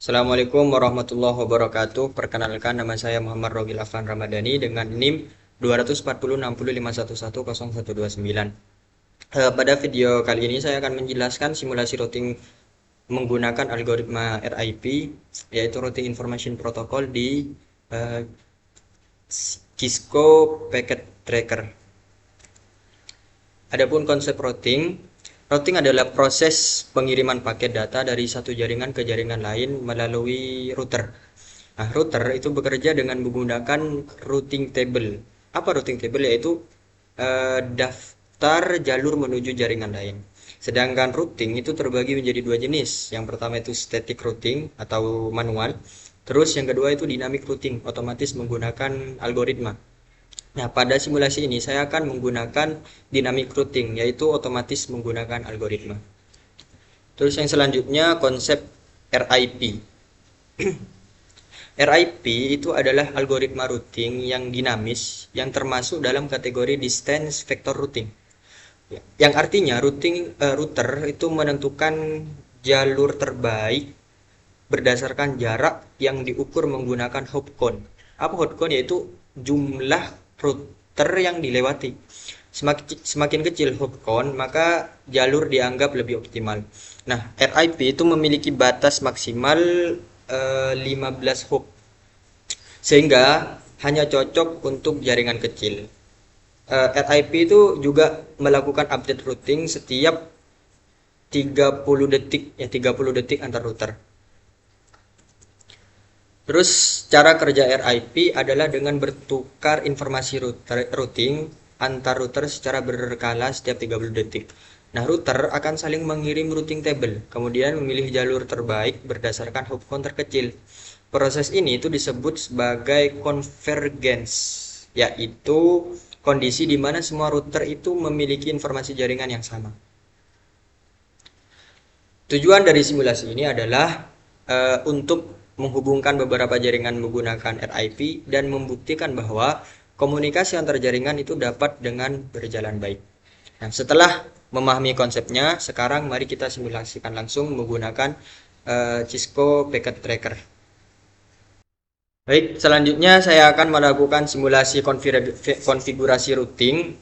Assalamualaikum warahmatullahi wabarakatuh. Perkenalkan, nama saya Muhammad Rogil Afan Ramadhani dengan NIM 2406051110129. Pada video kali ini saya akan menjelaskan simulasi routing menggunakan algoritma RIP, yaitu Routing Information Protocol di eh, Cisco Packet Tracker. Adapun konsep routing, routing adalah proses pengiriman paket data dari satu jaringan ke jaringan lain melalui router. Nah, router itu bekerja dengan menggunakan routing table. Apa routing table? Yaitu daftar jalur menuju jaringan lain. Sedangkan routing itu terbagi menjadi dua jenis. Yang pertama itu static routing atau manual. Terus yang kedua itu dynamic routing, otomatis menggunakan algoritma. Nah, pada simulasi ini saya akan menggunakan dynamic routing, yaitu otomatis menggunakan algoritma. Terus yang selanjutnya konsep RIP. RIP itu adalah algoritma routing yang dinamis yang termasuk dalam kategori distance vector routing. Yang artinya router itu menentukan jalur terbaik berdasarkan jarak yang diukur menggunakan hop count. Apa hop count? Yaitu jumlah router yang dilewati. Semakin kecil hop count, maka jalur dianggap lebih optimal. Nah, RIP itu memiliki batas maksimal 15 hop, sehingga hanya cocok untuk jaringan kecil. RIP itu juga melakukan update routing setiap 30 detik, ya 30 detik antar router. Terus cara kerja RIP adalah dengan bertukar informasi routing antar router secara berkala setiap 30 detik. Nah, router akan saling mengirim routing table, kemudian memilih jalur terbaik berdasarkan hop count terkecil. Proses ini itu disebut sebagai convergence, yaitu kondisi di mana semua router itu memiliki informasi jaringan yang sama. Tujuan dari simulasi ini adalah untuk menghubungkan beberapa jaringan menggunakan RIP dan membuktikan bahwa komunikasi antar jaringan itu dapat dengan berjalan baik. Nah, setelah memahami konsepnya, sekarang mari kita simulasikan langsung menggunakan Cisco Packet Tracker. Baik, selanjutnya saya akan melakukan simulasi konfigurasi routing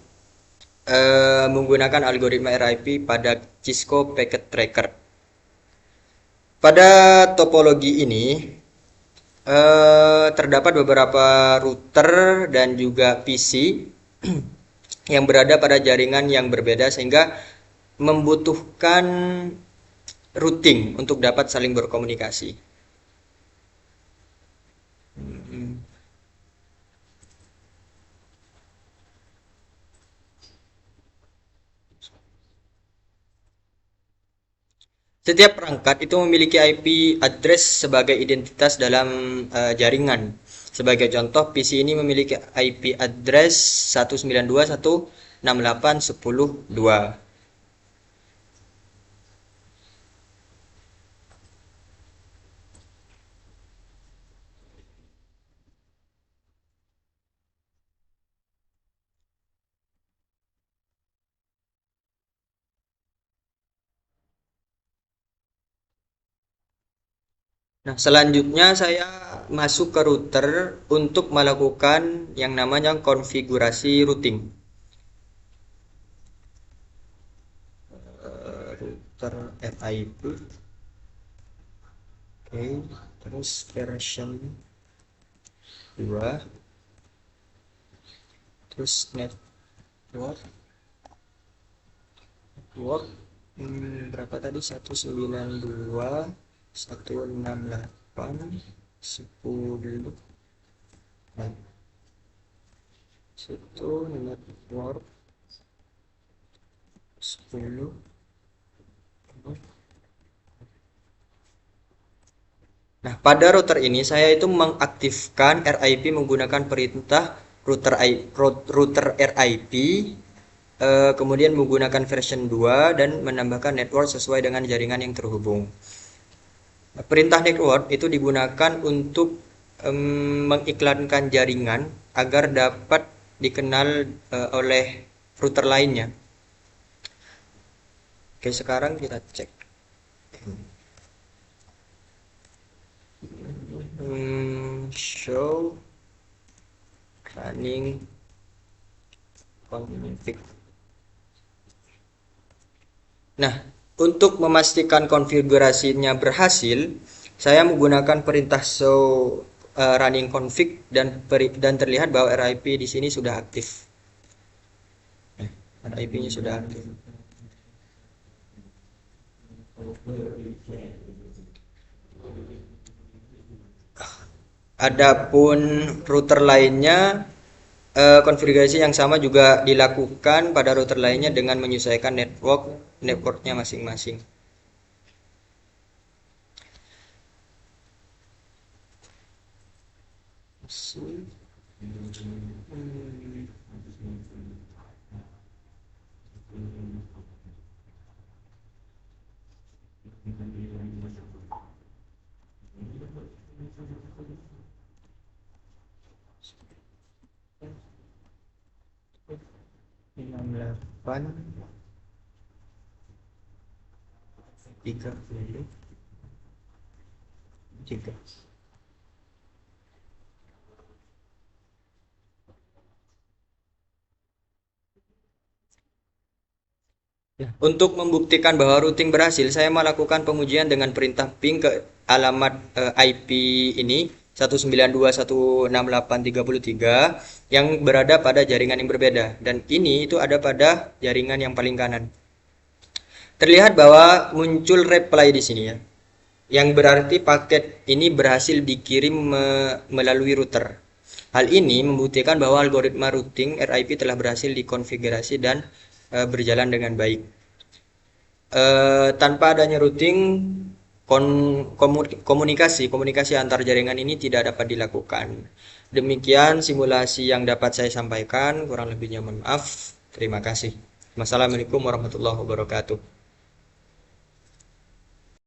menggunakan algoritma RIP pada Cisco Packet Tracker. Pada topologi ini terdapat beberapa router dan juga PC yang berada pada jaringan yang berbeda sehingga membutuhkan routing untuk dapat saling berkomunikasi. Setiap perangkat itu memiliki IP address sebagai identitas dalam jaringan. Sebagai contoh, PC ini memiliki IP address 192.168.10.2. Nah, selanjutnya saya masuk ke router untuk melakukan yang namanya konfigurasi routing. Router RIP. Oke, terus version 2, terus network berapa tadi, 192.168.10. Nah, situ network 10. Nah, pada router ini saya itu mengaktifkan RIP menggunakan perintah router RIP, kemudian menggunakan version 2 dan menambahkan network sesuai dengan jaringan yang terhubung. Perintah network itu digunakan untuk mengiklankan jaringan agar dapat dikenal oleh router lainnya. Oke, sekarang kita cek. running config. Nah, untuk memastikan konfigurasinya berhasil, saya menggunakan perintah show running config dan terlihat bahwa RIP di sini sudah aktif. RIP-nya sudah aktif. Adapun router lainnya, konfigurasi yang sama juga dilakukan pada router lainnya dengan menyesuaikan networknya masing-masing. Enam delapan 33. Ya, untuk membuktikan bahwa routing berhasil, saya melakukan pengujian dengan perintah ping ke alamat IP ini 192.168.33 yang berada pada jaringan yang berbeda, dan ini itu ada pada jaringan yang paling kanan. Terlihat bahwa muncul reply di sini ya, yang berarti paket ini berhasil dikirim melalui router. Hal ini membuktikan bahwa algoritma routing RIP telah berhasil dikonfigurasi dan berjalan dengan baik. Tanpa adanya routing, komunikasi antar jaringan ini tidak dapat dilakukan. Demikian simulasi yang dapat saya sampaikan, kurang lebihnya mohon maaf. Terima kasih. Wassalamualaikum warahmatullahi wabarakatuh.